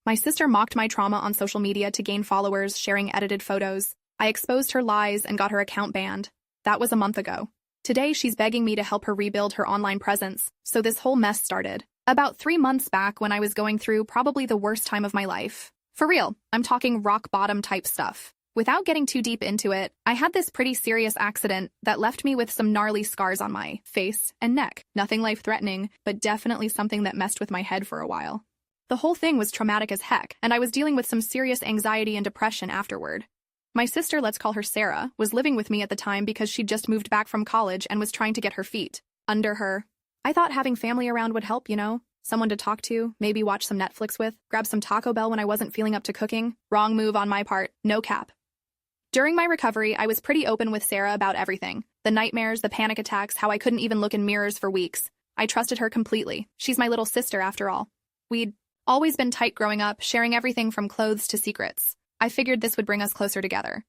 My sister mocked my trauma on social media to gain followers, sharing edited photos. I exposed her lies and got her account banned. That was a month ago. Today, she's begging me to help her rebuild her online presence, so this whole mess started. About 3 months back when I was going through probably the worst time of my life. For real, I'm talking rock bottom type stuff. Without getting too deep into it, I had this pretty serious accident that left me with some gnarly scars on my face and neck. Nothing life-threatening, but definitely something that messed with my head for a while. The whole thing was traumatic as heck, and I was dealing with some serious anxiety and depression afterward. My sister, let's call her Sarah, was living with me at the time because she'd just moved back from college and was trying to get her feet under her. I thought having family around would help, someone to talk to, maybe watch some Netflix with, grab some Taco Bell when I wasn't feeling up to cooking. Wrong move on my part, no cap. During my recovery, I was pretty open with Sarah about everything. The nightmares, the panic attacks, how I couldn't even look in mirrors for weeks. I trusted her completely. She's my little sister after all. We'd always been tight growing up, sharing everything from clothes to secrets. I figured this would bring us closer together.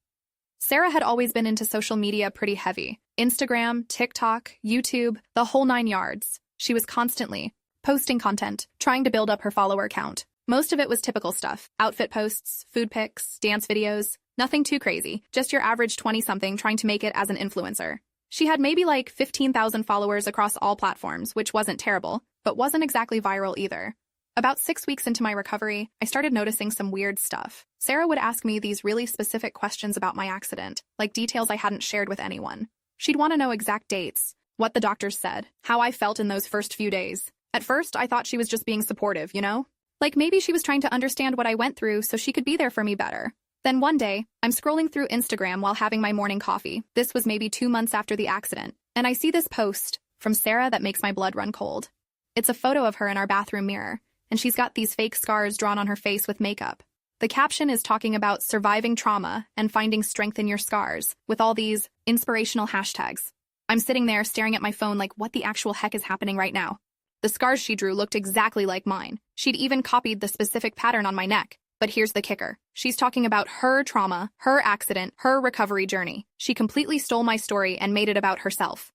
Sarah had always been into social media pretty heavy. Instagram, TikTok, YouTube, the whole 9 yards. She was constantly posting content, trying to build up her follower count. Most of it was typical stuff. Outfit posts, food pics, dance videos. Nothing too crazy, just your average 20-something trying to make it as an influencer. She had maybe like 15,000 followers across all platforms, which wasn't terrible, but wasn't exactly viral either. About 6 weeks into my recovery, I started noticing some weird stuff. Sarah would ask me these really specific questions about my accident, like details I hadn't shared with anyone. She'd want to know exact dates, what the doctors said, how I felt in those first few days. At first, I thought she was just being supportive, Like maybe she was trying to understand what I went through so she could be there for me better. Then one day, I'm scrolling through Instagram while having my morning coffee. This was maybe 2 months after the accident, and I see this post from Sarah that makes my blood run cold. It's a photo of her in our bathroom mirror, and she's got these fake scars drawn on her face with makeup. The caption is talking about surviving trauma and finding strength in your scars, with all these inspirational hashtags. I'm sitting there staring at my phone like, what the actual heck is happening right now? The scars she drew looked exactly like mine. She'd even copied the specific pattern on my neck. But here's the kicker. She's talking about her trauma, her accident, her recovery journey. She completely stole my story and made it about herself.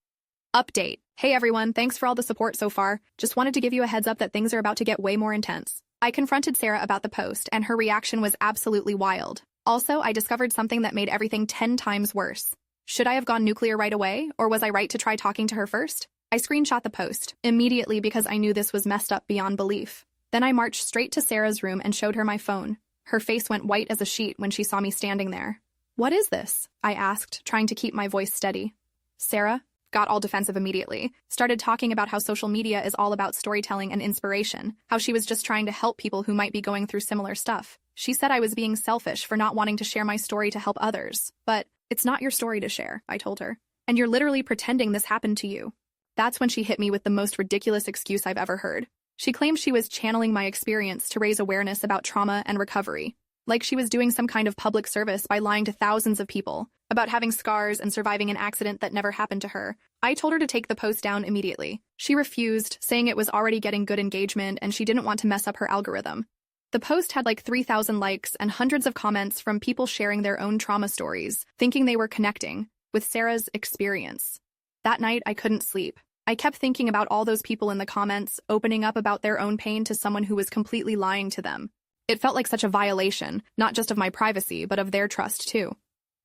Update. Hey everyone, thanks for all the support so far. Just wanted to give you a heads up that things are about to get way more intense. I confronted Sarah about the post, and her reaction was absolutely wild. Also, I discovered something that made everything 10 times worse. Should I have gone nuclear right away, or was I right to try talking to her first? I screenshot the post immediately because I knew this was messed up beyond belief. Then I marched straight to Sarah's room and showed her my phone. Her face went white as a sheet when she saw me standing there. What is this? I asked, trying to keep my voice steady. Sarah got all defensive immediately, started talking about how social media is all about storytelling and inspiration, how she was just trying to help people who might be going through similar stuff. She said I was being selfish for not wanting to share my story to help others. But it's not your story to share, I told her. And you're literally pretending this happened to you. That's when she hit me with the most ridiculous excuse I've ever heard. She claimed she was channeling my experience to raise awareness about trauma and recovery, like she was doing some kind of public service by lying to thousands of people about having scars and surviving an accident that never happened to her. I told her to take the post down immediately. She refused, saying it was already getting good engagement and she didn't want to mess up her algorithm. The post had like 3,000 likes and hundreds of comments from people sharing their own trauma stories, thinking they were connecting with Sarah's experience. That night, I couldn't sleep. I kept thinking about all those people in the comments, opening up about their own pain to someone who was completely lying to them. It felt like such a violation, not just of my privacy, but of their trust too.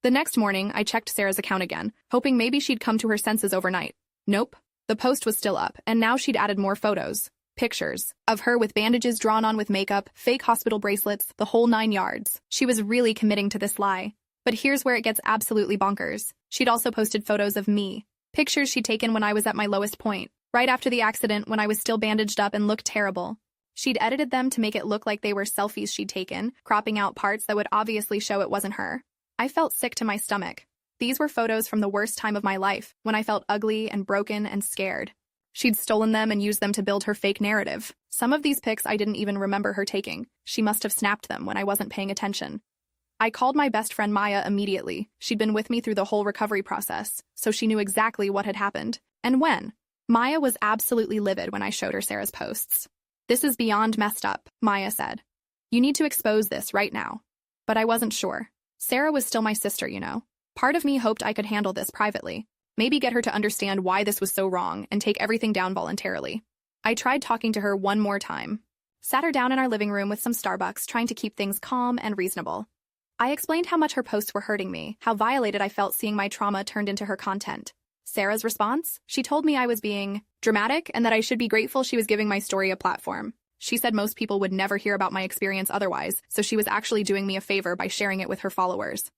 The next morning, I checked Sarah's account again, hoping maybe she'd come to her senses overnight. Nope. The post was still up, and now she'd added more photos, pictures, of her with bandages drawn on with makeup, fake hospital bracelets, the whole 9 yards. She was really committing to this lie. But here's where it gets absolutely bonkers. She'd also posted photos of me. Pictures she'd taken when I was at my lowest point, right after the accident when I was still bandaged up and looked terrible. She'd edited them to make it look like they were selfies she'd taken, cropping out parts that would obviously show it wasn't her. I felt sick to my stomach. These were photos from the worst time of my life, when I felt ugly and broken and scared. She'd stolen them and used them to build her fake narrative. Some of these pics I didn't even remember her taking. She must have snapped them when I wasn't paying attention. I called my best friend Maya immediately. She'd been with me through the whole recovery process, so she knew exactly what had happened and when. Maya was absolutely livid when I showed her Sarah's posts. "This is beyond messed up," Maya said. "You need to expose this right now." But I wasn't sure. Sarah was still my sister, Part of me hoped I could handle this privately, maybe get her to understand why this was so wrong and take everything down voluntarily. I tried talking to her one more time. Sat her down in our living room with some Starbucks, trying to keep things calm and reasonable. I explained how much her posts were hurting me, how violated I felt seeing my trauma turned into her content. Sarah's response? She told me I was being dramatic and that I should be grateful she was giving my story a platform. She said most people would never hear about my experience otherwise, so she was actually doing me a favor by sharing it with her followers.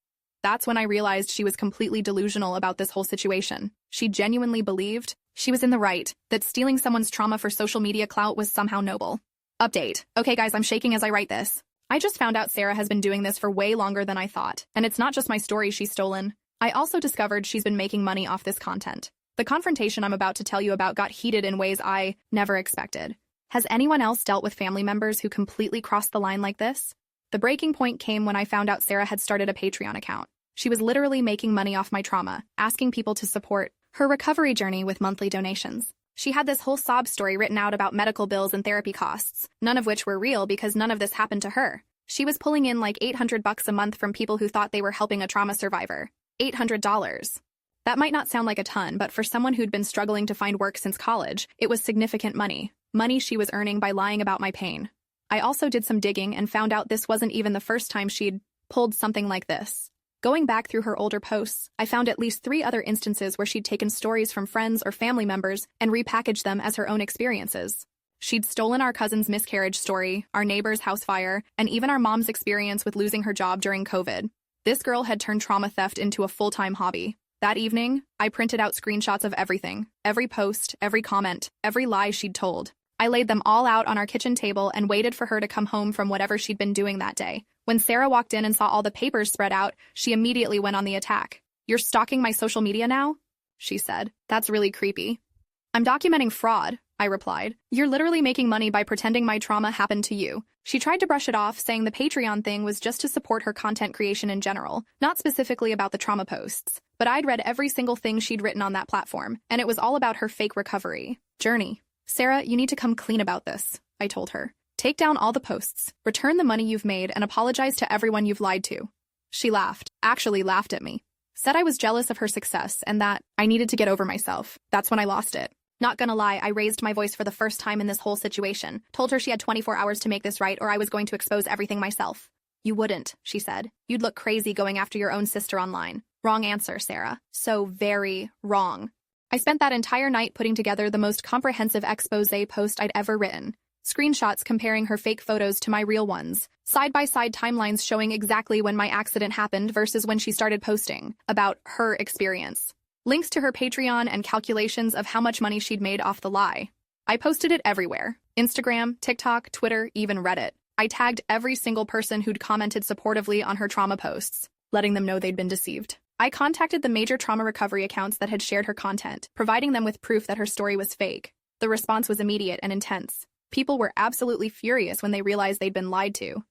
That's when I realized she was completely delusional about this whole situation. She genuinely believed she was in the right, that stealing someone's trauma for social media clout was somehow noble. Update. Okay guys, I'm shaking as I write this. I just found out Sarah has been doing this for way longer than I thought, and it's not just my story she's stolen. I also discovered she's been making money off this content. The confrontation I'm about to tell you about got heated in ways I never expected. Has anyone else dealt with family members who completely crossed the line like this? The breaking point came when I found out Sarah had started a Patreon account. She was literally making money off my trauma, asking people to support her recovery journey with monthly donations. She had this whole sob story written out about medical bills and therapy costs, none of which were real because none of this happened to her. She was pulling in like $800 a month from people who thought they were helping a trauma survivor. $800. That might not sound like a ton, but for someone who'd been struggling to find work since college, it was significant money. Money she was earning by lying about my pain. I also did some digging and found out this wasn't even the first time she'd pulled something like this. Going back through her older posts, I found at least 3 other instances where she'd taken stories from friends or family members and repackaged them as her own experiences. She'd stolen our cousin's miscarriage story, our neighbor's house fire, and even our mom's experience with losing her job during COVID. This girl had turned trauma theft into a full-time hobby. That evening, I printed out screenshots of everything, every post, every comment, every lie she'd told. I laid them all out on our kitchen table and waited for her to come home from whatever she'd been doing that day. When Sarah walked in and saw all the papers spread out, she immediately went on the attack. "You're stalking my social media now?" she said. "That's really creepy." "I'm documenting fraud," I replied. "You're literally making money by pretending my trauma happened to you." She tried to brush it off, saying the Patreon thing was just to support her content creation in general, not specifically about the trauma posts. But I'd read every single thing she'd written on that platform, and it was all about her fake recovery journey. "Sarah, you need to come clean about this," I told her. "Take down all the posts, return the money you've made, and apologize to everyone you've lied to." She laughed, actually laughed at me. Said I was jealous of her success and that I needed to get over myself. That's when I lost it. Not gonna lie, I raised my voice for the first time in this whole situation. Told her she had 24 hours to make this right or I was going to expose everything myself. "You wouldn't," she said. "You'd look crazy going after your own sister online." Wrong answer, Sarah. So very wrong. I spent that entire night putting together the most comprehensive expose post I'd ever written. Screenshots comparing her fake photos to my real ones. Side-by-side timelines showing exactly when my accident happened versus when she started posting about her experience. Links to her Patreon and calculations of how much money she'd made off the lie. I posted it everywhere. Instagram, TikTok, Twitter, even Reddit. I tagged every single person who'd commented supportively on her trauma posts, letting them know they'd been deceived. I contacted the major trauma recovery accounts that had shared her content, providing them with proof that her story was fake. The response was immediate and intense. People were absolutely furious when they realized they'd been lied to.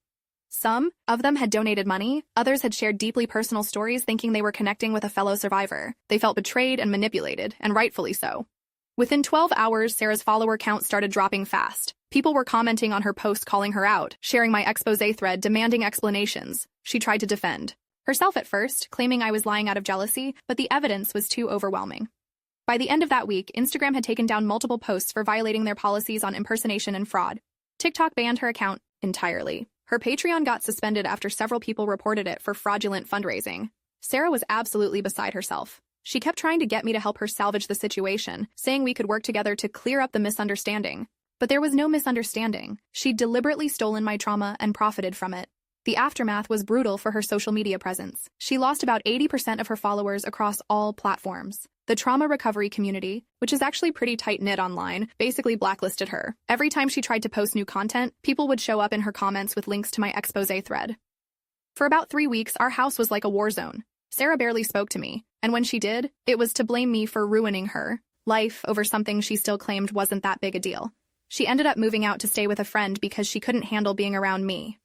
Some of them had donated money, others had shared deeply personal stories thinking they were connecting with a fellow survivor. They felt betrayed and manipulated, and rightfully so. Within 12 hours, Sarah's follower count started dropping fast. People were commenting on her posts calling her out, sharing my expose thread demanding explanations. She tried to defend herself at first, claiming I was lying out of jealousy, but the evidence was too overwhelming. By the end of that week, Instagram had taken down multiple posts for violating their policies on impersonation and fraud. TikTok banned her account entirely. Her Patreon got suspended after several people reported it for fraudulent fundraising. Sarah was absolutely beside herself. She kept trying to get me to help her salvage the situation, saying we could work together to clear up the misunderstanding. But there was no misunderstanding. She'd deliberately stolen my trauma and profited from it. The aftermath was brutal for her social media presence. She lost about 80% of her followers across all platforms. The trauma recovery community, which is actually pretty tight-knit online, basically blacklisted her. Every time she tried to post new content, people would show up in her comments with links to my expose thread. For about 3 weeks, our house was like a war zone. Sarah barely spoke to me, and when she did, it was to blame me for ruining her life over something she still claimed wasn't that big a deal. She ended up moving out to stay with a friend because she couldn't handle being around me.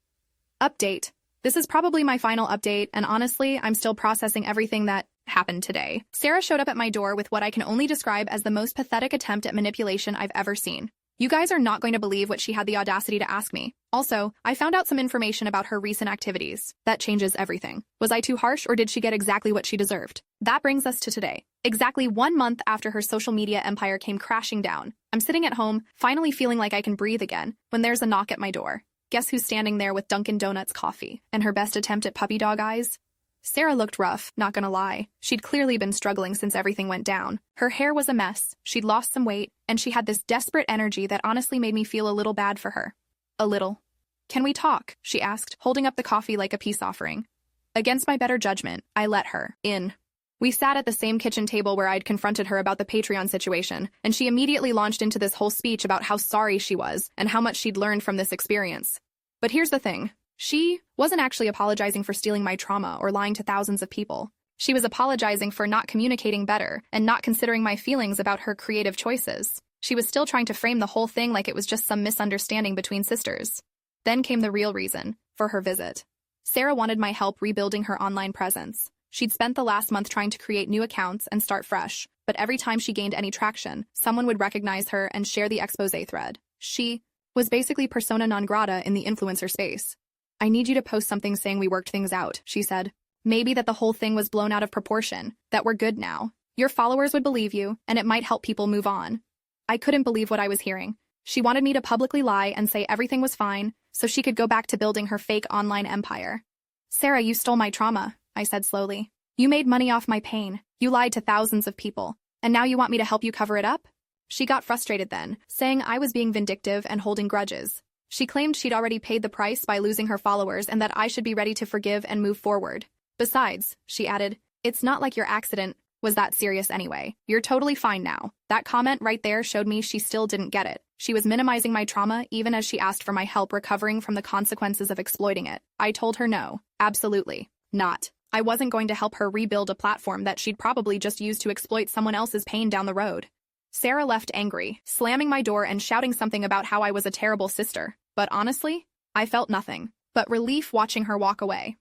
Update. This is probably my final update, and honestly, I'm still processing everything that happened today. Sarah showed up at my door with what I can only describe as the most pathetic attempt at manipulation I've ever seen. You guys are not going to believe what she had the audacity to ask me. Also, I found out some information about her recent activities. That changes everything. Was I too harsh, or did she get exactly what she deserved? That brings us to today. Exactly 1 month after her social media empire came crashing down, I'm sitting at home, finally feeling like I can breathe again, when there's a knock at my door. Guess who's standing there with Dunkin' Donuts coffee and her best attempt at puppy dog eyes? Sarah looked rough, not gonna lie. She'd clearly been struggling since everything went down. Her hair was a mess, she'd lost some weight, and she had this desperate energy that honestly made me feel a little bad for her. A little. "Can we talk?" she asked, holding up the coffee like a peace offering. Against my better judgment, I let her in. We sat at the same kitchen table where I'd confronted her about the Patreon situation, and she immediately launched into this whole speech about how sorry she was and how much she'd learned from this experience. But here's the thing. She wasn't actually apologizing for stealing my trauma or lying to thousands of people. She was apologizing for not communicating better and not considering my feelings about her creative choices. She was still trying to frame the whole thing like it was just some misunderstanding between sisters. Then came the real reason for her visit. Sarah wanted my help rebuilding her online presence. She'd spent the last month trying to create new accounts and start fresh, but every time she gained any traction, someone would recognize her and share the expose thread. She was basically persona non grata in the influencer space. "I need you to post something saying we worked things out," she said. "Maybe that the whole thing was blown out of proportion, that we're good now. Your followers would believe you, and it might help people move on." I couldn't believe what I was hearing. She wanted me to publicly lie and say everything was fine, so she could go back to building her fake online empire. "Sarah, you stole my trauma," I said slowly. "You made money off my pain. You lied to thousands of people. And now you want me to help you cover it up?" She got frustrated then, saying I was being vindictive and holding grudges. She claimed she'd already paid the price by losing her followers and that I should be ready to forgive and move forward. "Besides," she added, "it's not like your accident was that serious anyway. You're totally fine now." That comment right there showed me she still didn't get it. She was minimizing my trauma even as she asked for my help recovering from the consequences of exploiting it. I told her no, absolutely not. I wasn't going to help her rebuild a platform that she'd probably just use to exploit someone else's pain down the road. Sarah left angry, slamming my door and shouting something about how I was a terrible sister. But honestly, I felt nothing but relief watching her walk away.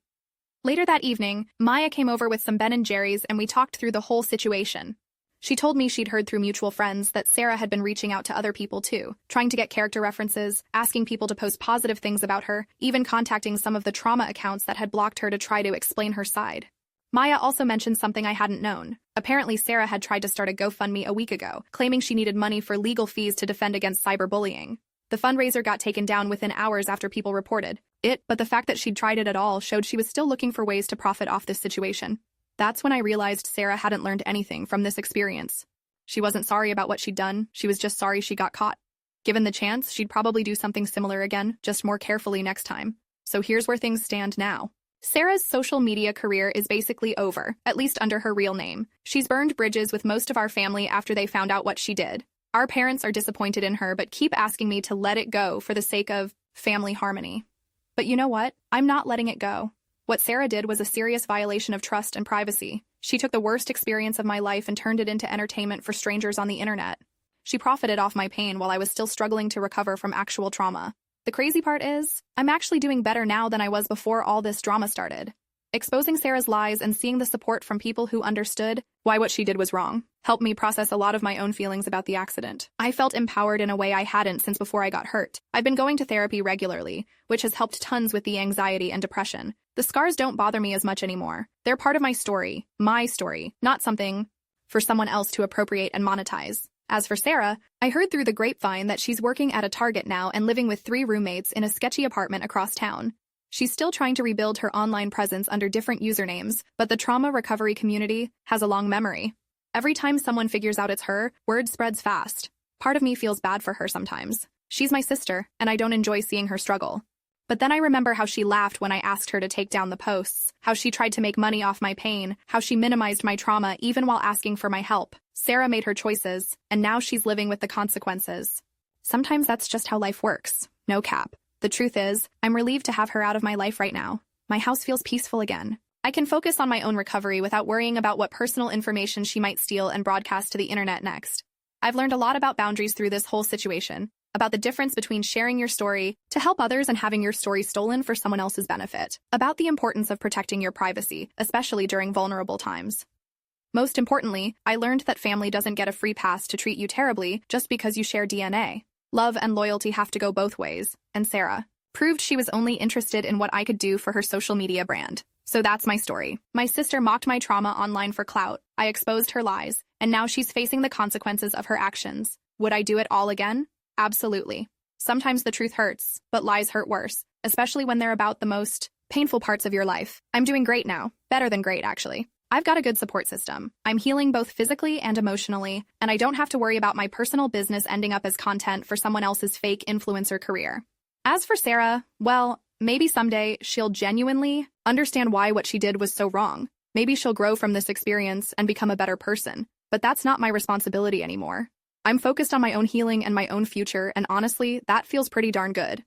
Later that evening, Maya came over with some Ben & Jerry's and we talked through the whole situation. She told me she'd heard through mutual friends that Sarah had been reaching out to other people too, trying to get character references, asking people to post positive things about her, even contacting some of the trauma accounts that had blocked her to try to explain her side. Maya also mentioned something I hadn't known. Apparently, Sarah had tried to start a GoFundMe a week ago, claiming she needed money for legal fees to defend against cyberbullying. The fundraiser got taken down within hours after people reported it, but the fact that she'd tried it at all showed she was still looking for ways to profit off this situation. That's when I realized Sarah hadn't learned anything from this experience. She wasn't sorry about what she'd done, she was just sorry she got caught. Given the chance, she'd probably do something similar again, just more carefully next time. So here's where things stand now. Sarah's social media career is basically over, at least under her real name. She's burned bridges with most of our family after they found out what she did. Our parents are disappointed in her but keep asking me to let it go for the sake of family harmony. But you know what? I'm not letting it go. What Sarah did was a serious violation of trust and privacy. She took the worst experience of my life and turned it into entertainment for strangers on the internet. She profited off my pain while I was still struggling to recover from actual trauma. The crazy part is, I'm actually doing better now than I was before all this drama started. Exposing Sarah's lies and seeing the support from people who understood why what she did was wrong helped me process a lot of my own feelings about the accident. I felt empowered in a way I hadn't since before I got hurt. I've been going to therapy regularly, which has helped tons with the anxiety and depression. The scars don't bother me as much anymore. They're part of my story, not something for someone else to appropriate and monetize. As for Sarah, I heard through the grapevine that she's working at a Target now and living with 3 roommates in a sketchy apartment across town. She's still trying to rebuild her online presence under different usernames, but the trauma recovery community has a long memory. Every time someone figures out it's her, word spreads fast. Part of me feels bad for her sometimes. She's my sister, and I don't enjoy seeing her struggle. But then I remember how she laughed when I asked her to take down the posts, how she tried to make money off my pain, how she minimized my trauma even while asking for my help. Sarah made her choices, and now she's living with the consequences. Sometimes that's just how life works. No cap. The truth is, I'm relieved to have her out of my life right now. My house feels peaceful again. I can focus on my own recovery without worrying about what personal information she might steal and broadcast to the internet next. I've learned a lot about boundaries through this whole situation, about the difference between sharing your story to help others and having your story stolen for someone else's benefit, about the importance of protecting your privacy, especially during vulnerable times. Most importantly, I learned that family doesn't get a free pass to treat you terribly just because you share DNA. Love and loyalty have to go both ways, and Sarah proved she was only interested in what I could do for her social media brand. So that's my story. My sister mocked my trauma online for clout. I exposed her lies, and now she's facing the consequences of her actions. Would I do it all again? Absolutely. Sometimes the truth hurts, but lies hurt worse, especially when they're about the most painful parts of your life. I'm doing great now. Better than great, actually. I've got a good support system. I'm healing both physically and emotionally, and I don't have to worry about my personal business ending up as content for someone else's fake influencer career. As for Sarah, well, maybe someday she'll genuinely understand why what she did was so wrong. Maybe she'll grow from this experience and become a better person. But that's not my responsibility anymore. I'm focused on my own healing and my own future, and honestly, that feels pretty darn good.